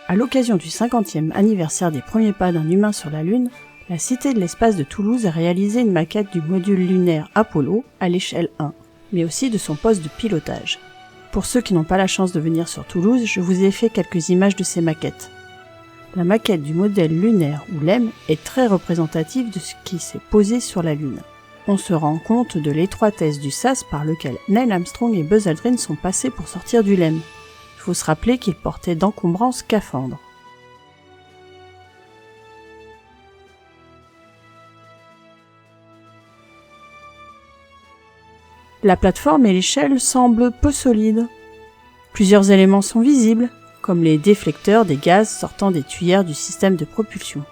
À l'occasion du 50e anniversaire des premiers pas d'un humain sur la Lune, la Cité de l'Espace de Toulouse a réalisé une maquette du module lunaire Apollo à l'échelle 1, mais aussi de son poste de pilotage. Pour ceux qui n'ont pas la chance de venir sur Toulouse, je vous ai fait quelques images de ces maquettes. La maquette du modèle lunaire ou LEM est très représentative de ce qui s'est posé sur la Lune. On se rend compte de l'étroitesse du sas par lequel Neil Armstrong et Buzz Aldrin sont passés pour sortir du LEM. Il faut se rappeler qu'ils portaient d'encombrants scaphandres. La plateforme et l'échelle semblent peu solides. Plusieurs éléments sont visibles, comme les déflecteurs des gaz sortant des tuyères du système de propulsion.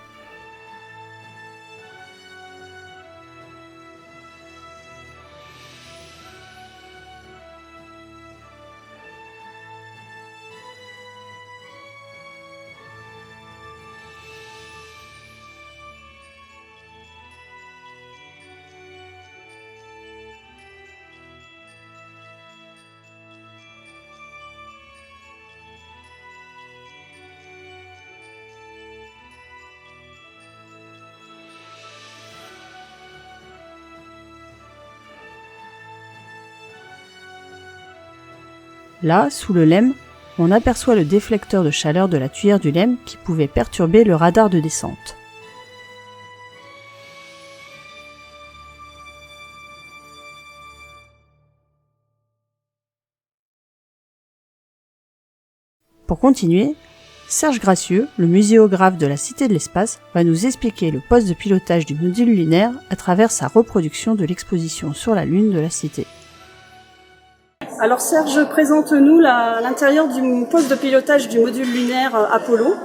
Là, sous le LEM, on aperçoit le déflecteur de chaleur de la tuyère du LEM qui pouvait perturber le radar de descente. Pour continuer, Serge Gracieux, le muséographe de la Cité de l'Espace, va nous expliquer le poste de pilotage du module lunaire à travers sa reproduction de l'exposition sur la Lune de la Cité. Alors Serge, présente-nous l'intérieur du poste de pilotage du module lunaire Apollo,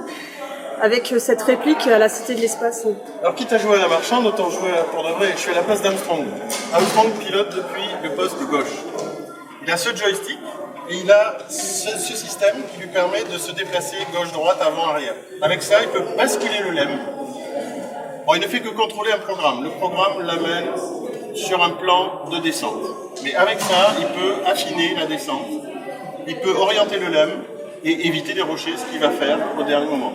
avec cette réplique à la Cité de l'Espace. Alors quitte à jouer à la marchande, autant jouer pour de vrai. Je suis à la place d'Armstrong. Armstrong pilote depuis le poste de gauche. Il a ce joystick et il a ce système qui lui permet de se déplacer gauche-droite, avant-arrière. Avec ça, il peut basculer le LEM. Bon, il ne fait que contrôler un programme. Le programme l'amène sur un plan de descente. Mais avec ça, il peut affiner la descente, il peut orienter le LEM et éviter les rochers, ce qu'il va faire au dernier moment.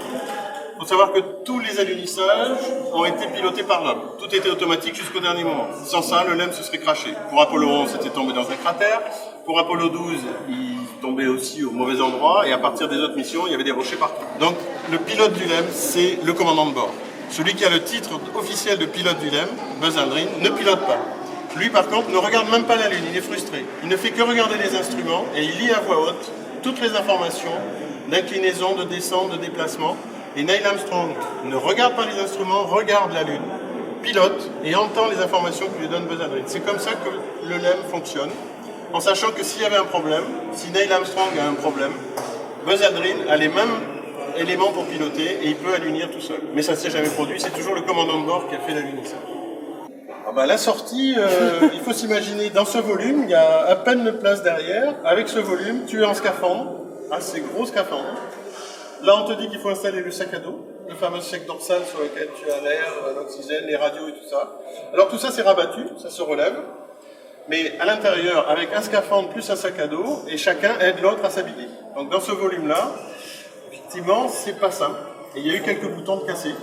Il faut savoir que tous les alunissages ont été pilotés par l'homme. Tout était automatique jusqu'au dernier moment. Sans ça, le LEM se serait craché. Pour Apollo 11, c'était tombé dans un cratère. Pour Apollo 12, il tombait aussi au mauvais endroit. Et à partir des autres missions, il y avait des rochers partout. Donc, le pilote du LEM, c'est le commandant de bord. Celui qui a le titre officiel de pilote du LEM, Buzz Aldrin, ne pilote pas. Lui, par contre, ne regarde même pas la Lune, il est frustré. Il ne fait que regarder les instruments et il lit à voix haute toutes les informations d'inclinaison, de descente, de déplacement. Et Neil Armstrong ne regarde pas les instruments, regarde la Lune, pilote et entend les informations que lui donne Buzz Aldrin. C'est comme ça que le LEM fonctionne, en sachant que s'il y avait un problème, si Neil Armstrong a un problème, Buzz Aldrin a les mêmes éléments pour piloter et il peut l'unir tout seul. Mais ça ne s'est jamais produit, c'est toujours le commandant de bord qui a fait l'alunissage. La sortie, il faut s'imaginer, dans ce volume, il y a à peine de place derrière. Avec ce volume, tu es en scaphandre, assez gros scaphandre. Là, on te dit qu'il faut installer le sac à dos, le fameux sac dorsal sur lequel tu as l'air, l'oxygène, les radios et tout ça. Alors tout ça, c'est rabattu, ça se relève. Mais à l'intérieur, avec un scaphandre plus un sac à dos, et chacun aide l'autre à s'habiller. Donc dans ce volume-là, effectivement, c'est pas simple. Et il y a eu quelques boutons de cassés,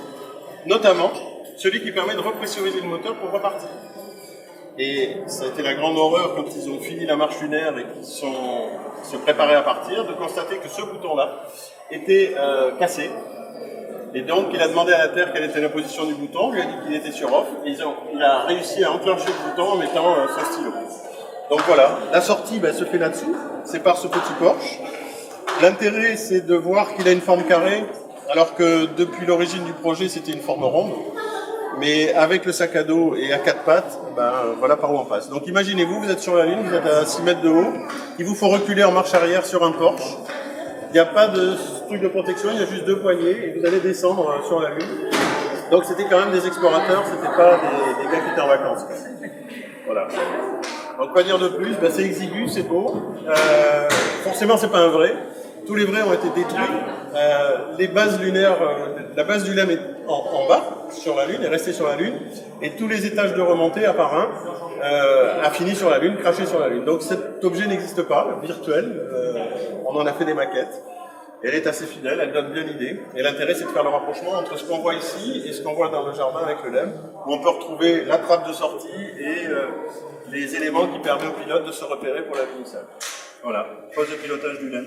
notamment celui qui permet de repressuriser le moteur pour repartir. Et ça a été la grande horreur quand ils ont fini la marche lunaire et qu'ils se préparaient à partir, de constater que ce bouton-là était cassé. Et donc il a demandé à la Terre quelle était la position du bouton, on lui a dit qu'il était sur off, et il a réussi à enclencher le bouton en mettant son stylo. Donc voilà, la sortie se fait là-dessous, c'est par ce petit Porsche. L'intérêt, c'est de voir qu'il a une forme carrée, alors que depuis l'origine du projet, c'était une forme ronde. Mais avec le sac à dos et à 4 pattes, voilà par où on passe. Donc imaginez-vous, vous êtes sur la Lune, vous êtes à 6 mètres de haut, il vous faut reculer en marche arrière sur un Porsche. Il n'y a pas de truc de protection, il y a juste 2 poignées et vous allez descendre sur la Lune. Donc c'était quand même des explorateurs, c'était pas des gars qui étaient en vacances. Voilà. Donc quoi dire de plus, c'est exigu, c'est beau. Forcément c'est pas un vrai. Tous les vrais ont été détruits. Les bases lunaires, la base du LEM est en bas, sur la Lune, est restée sur la Lune. Et tous les étages de remontée, à part un, a fini sur la Lune, craché sur la Lune. Donc cet objet n'existe pas, virtuel. On en a fait des maquettes. Et elle est assez fidèle, elle donne bien l'idée. Et l'intérêt, c'est de faire le rapprochement entre ce qu'on voit ici et ce qu'on voit dans le jardin avec le LEM, où on peut retrouver la trappe de sortie et les éléments qui permettent au pilote de se repérer pour la vie initiale. Voilà, poste de pilotage du LEM,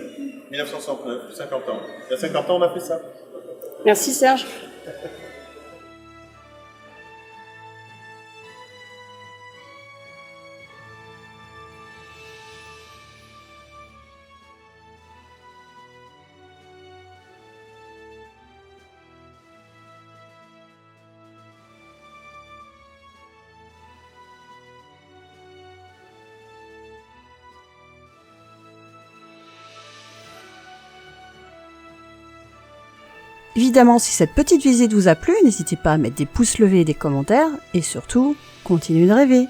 1969, 50 ans. Il y a 50 ans, on a fait ça. Merci Serge. Évidemment, si cette petite visite vous a plu, n'hésitez pas à mettre des pouces levés et des commentaires, et surtout, continuez de rêver.